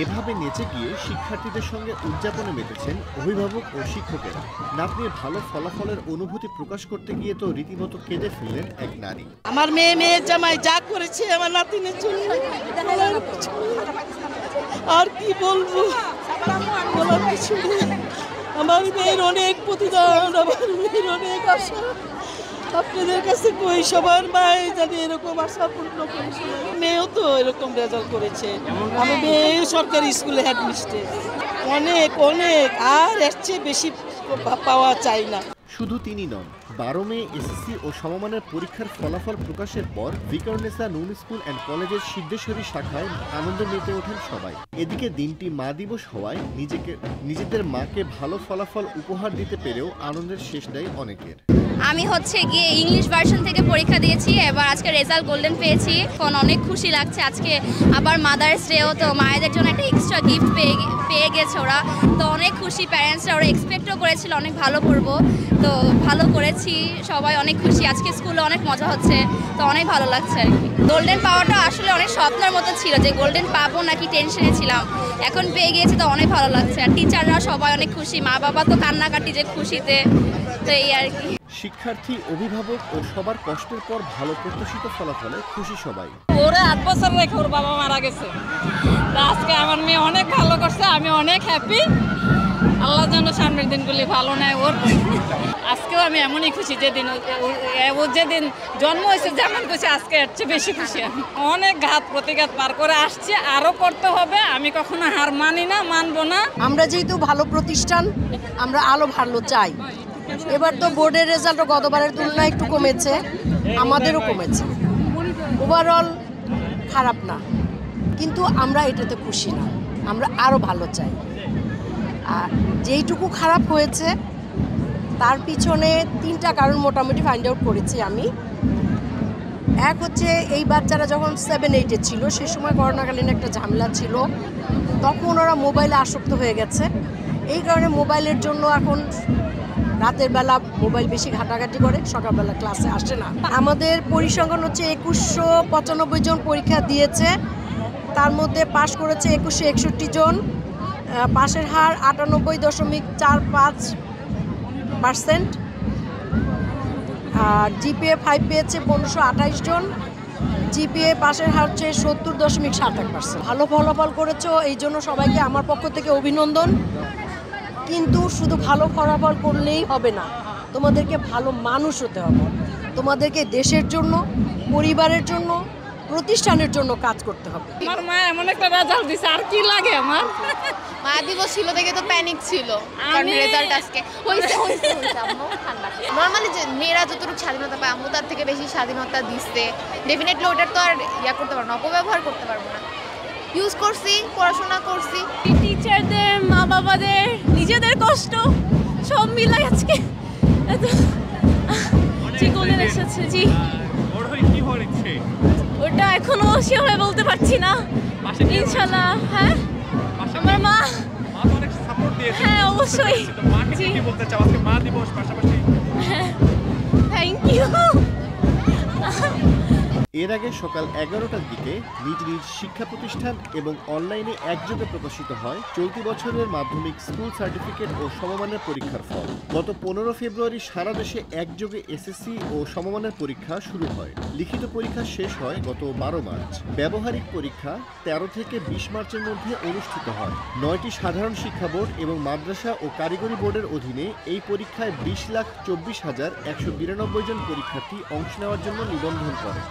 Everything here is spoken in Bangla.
এভাবে নেচে গিয়ে শিক্ষার্থীদের সঙ্গে উদযাপনে মেতেছেন অভিভাবক ও শিক্ষকেরা। নাতনির ভালো ফলাফলের অনুভূতি প্রকাশ করতে গিয়ে তো রীতিমতো কেঁদে ফেললেন এক নারী। আমার মেয়ের জামাই যা করেছে আমার নাতিনের জন্য আর কি বলবো, বলার কিছু নেই। আমার মেয়ের অনেক প্রতিদান, আমার মেয়ের অনেক আশা। আপনাদের কাছে কই সবার মায়ের জানি এরকম আশা পূর্ণ করেছে। মেয়েও তো এরকম রেজাল্ট করেছে। আমার মেয়ে সরকারি স্কুলে হেডমিস্ট্রেস। অনেক অনেক আর এর চেয়ে বেশি পাওয়া চাই না। শুধু তিনি নন, 12 মে এসএসসি ও সমমানের পরীক্ষার ফলাফল প্রকাশের পর ভিকারুননিসা নূন স্কুল অ্যান্ড কলেজের সিদ্ধেশ্বরী শাখায় আনন্দে মেতে ওঠেন সবাই। এদিকে দিনটি মা দিবস হওয়ায় নিজেদের মাকে ভালো ফলাফল উপহার দিতে পেরেও আনন্দের শেষ নেই অনেকের। আমি গিয়ে ইংলিশ ভার্সন থেকে পরীক্ষা দিয়েছি, এবার আজকে রেজাল্ট গোল্ডেন পেয়েছি। এখন অনেক খুশি লাগছে। আজকে আবার মাদার্স ডেও, তো মায়েদের জন্য একটা এক্সট্রা গিফট পেয়ে গেছে ওরা, তো অনেক খুশি। প্যারেন্টসরা ওরা এক্সপেক্টও করেছিল অনেক ভালো করব, তো ভালো করেছি। সবাই অনেক খুশি। আজকে স্কুলে অনেক মজা হচ্ছে, তো অনেক ভালো লাগছে আর কি। গোল্ডেন পাওয়াটা আসলে অনেক স্বপ্নের মতো ছিল যে গোল্ডেন পাবো নাকি টেনশনে ছিলাম, এখন পেয়ে গিয়েছি, তো অনেক ভালো লাগছে। আর টিচাররা সবাই অনেক খুশি, মা বাবা তো কান্নাকাটি যে খুশিতে, তো এই আর কি। শিক্ষার্থী, অভিভাবক ও সবার কষ্টের পর ভালো প্রত্যাশিত ফলাফলে খুশি সবাই। ওরা 8 বছর রেখে ওর বাবা মারা গেছে, আজকে আমার মেয়ে অনেক ভালো করছে, আমি অনেক হ্যাপি। আল্লাহ যেন সামনের দিনগুলি ভালো নেয় ওর। আজকেও আমি এমনই খুশি, যেদিন ও যেদিন জন্ম হয়েছে যেমন খুশি, আজকে এর চেয়ে বেশি খুশি আমি। অনেক ঘাত প্রতিঘাত পার করে আসছে, আরও করতে হবে। আমি কখনো হার মানি না, মানবো না। আমরা যেহেতু ভালো প্রতিষ্ঠান, আমরা আলো ভালো চাই। এবার তো বোর্ডের রেজাল্টও গতবারের তুলনায় একটু কমেছে, আমাদেরও কমেছে। ওভারঅল খারাপ না, কিন্তু আমরা এটাতে খুশি না, আমরা আরও ভালো চাই। আর যেইটুকু খারাপ হয়েছে তার পিছনে 3টা কারণ মোটামুটি ফাইন্ড আউট করেছি আমি। এক হচ্ছে, এই বাচ্চারা যখন 7-8-এ ছিল সে সময় করোনাকালীন একটা ঝামেলা ছিল, তখন ওরা মোবাইলে আসক্ত হয়ে গেছে। এই কারণে মোবাইলের জন্য এখন রাতের বেলা মোবাইল বেশি ঘাটাঘাটি করে, সকালবেলা ক্লাসে আসে না। আমাদের পরিসংখ্যান হচ্ছে 2195 জন পরীক্ষা দিয়েছে, তার মধ্যে পাশ করেছে 2161 জন। পাশের হার 98.45%। আর জিপিএ 5 পেয়েছে 1528 জন। জিপিএ পাশের হার হচ্ছে 70.71%। ভালো ফলাফল করেছো, এই জন্য সবাইকে আমার পক্ষ থেকে অভিনন্দন। কিন্তু শুধু ভালো ফলাফল করলেই হবে না, তোমাদেরকে ভালো মানুষ হতে হবে। তোমাদেরকে দেশের জন্য, পরিবারের জন্য, প্রতিষ্ঠানের জন্য কাজ করতে হবে। আমার মা এমন একটা রেজাল্ট দিছে, আর কি লাগে আমার। মা দিবস ছিল দেখে তো প্যানিক ছিল, কারণ রেজাল্ট আজকে হইছে আম্মু ঠান্ডা। নরমালি যে মেয়েরা যতটুকু স্বাধীনতা পায়, আম্মু তার থেকে বেশি স্বাধীনতা দিচ্ছে। ডেফিনেটলি ওটার তো আর করতে পারবো না, অপব্যবহার করতে পারবো না। ইউজ করছি, পড়াশোনা করছি। টিচারদের, মা বাবাদের, নিজেদের কষ্ট সব মিলাই আজকে গোল্ডেন এসেছে। জি, ওটা এখনো শিওর বলতে পারছি না। ইনশাআল্লাহ। হ্যাঁ, আমার মা অনেক সাপোর্ট দিয়েছে। হ্যাঁ, অবশ্যই। জি, কি বলতে চাও আজকে মা দিবস পাশাপাশি? হ্যাঁ, থ্যাংক ইউ। এর আগে সকাল 11টার দিকে নিজ নিজ শিক্ষা প্রতিষ্ঠান এবং অনলাইনে একযোগে প্রকাশিত হয় চলতি বছরের মাধ্যমিক স্কুল সার্টিফিকেট ও সমমানের পরীক্ষার ফল। গত 15 ফেব্রুয়ারি সারা দেশে একযোগে এসএসসি ও সমমানের পরীক্ষা শুরু হয়। লিখিত পরীক্ষা শেষ হয় গত 12 মার্চ। ব্যবহারিক পরীক্ষা 13 থেকে 20 মার্চের মধ্যে অনুষ্ঠিত হয়। 9টি সাধারণ শিক্ষা বোর্ড এবং মাদ্রাসা ও কারিগরি বোর্ডের অধীনে এই পরীক্ষায় 20,24,192 জন পরীক্ষার্থী অংশ নেওয়ার জন্য নিবন্ধন করে।